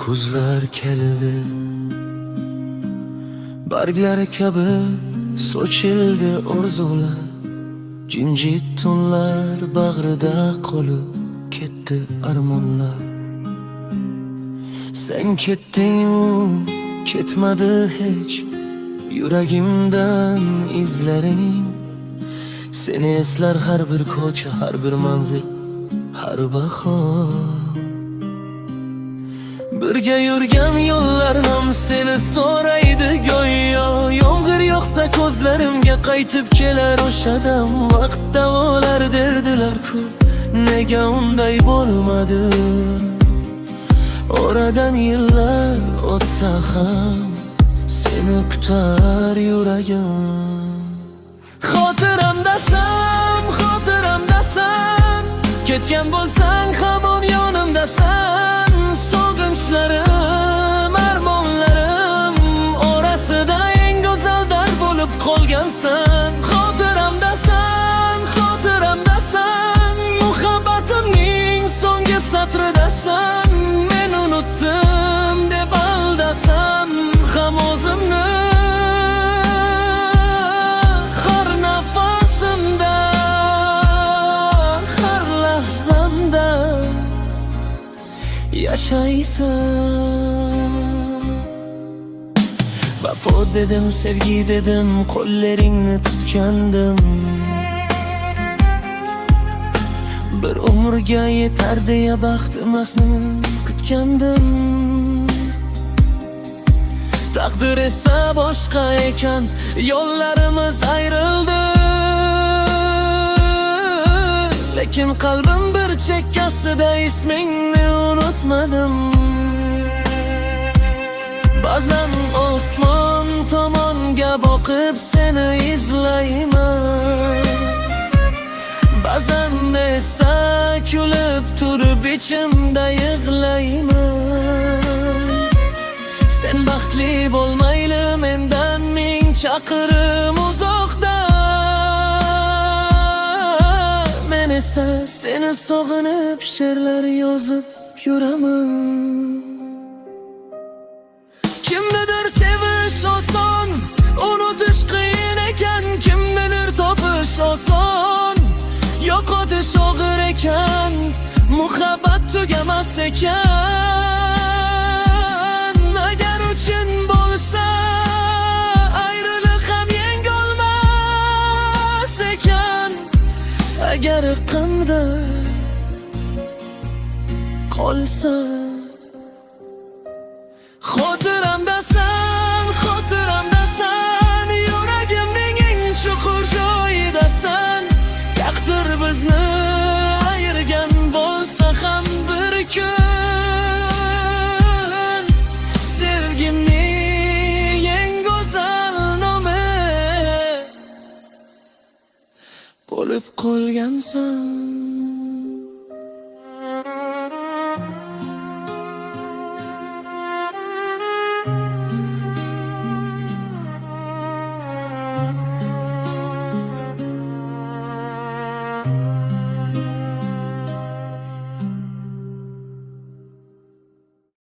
Kuzlar keldi, barglar kabi sochildi orzular. Jimjit tunlar bag'rida qolib ketdi armonlar. Sen ketding-u ketmadi hech yuragimdan izlaring. Seni eslar har bir ko'cha, har bir manzil, har bahor. Birga yurgan yo'llar ham seni so'raydi go'yo. Yomg'ir yog'sa ko'zlarimga qaytib kelar o'sha dam. Vaqt davolar derdilar-ku, nega unday bo'lmadi? Oradan yillar o'tsa ham seni kutar yuragim. Xotiramdasan, xotiramdasan, ketgan bo'lsang hamon yonimdasan. Sog'inchlarim, armonlarim orasida eng go'zal dard bo'lib qolgansan. Xotiramdasan, xotiramdasan, muhabbatimning so'nggi satridasan. Men unutdim deb aldasam ham o'zimni, har nafasimda, har lahzamda yashaysan. Vafo dedim, sevgi dedim, qo'llaringni tutgandim. Bir umrga yetar deya baxt emasni kutgandim. Taqdir esa boshqa ekan, yo'llarimiz ayrildi. Lekin qalbim bir chekkasida ismingni unutmadim. Ba'zan osmon tomonga boqib seni izlayman. Ba'zan esa kulib turib ichimda yig'layman. Sen baxtli bo'lmayli mendan ming chaqirim uzoqda. Men esa seni sog'inib she'rlar yozib yuraman. Kimnidir sevish oson, unutish qiyin ekan. Kimnidir topish oson, yo'qotish og'ir ekan. Muhabbat tugamas ekan. Agar uchun bo'lsa ayriliq ham yengolmas ekan. Agar qamda qolsa. Xotiramdasan, xotiramdasan, yuragimning eng chuqur joyidasan. Taqdir bizni ayirgan bo'lsa ham bir kun, sevgimning eng go'zal nomi bo'lib qolgansan.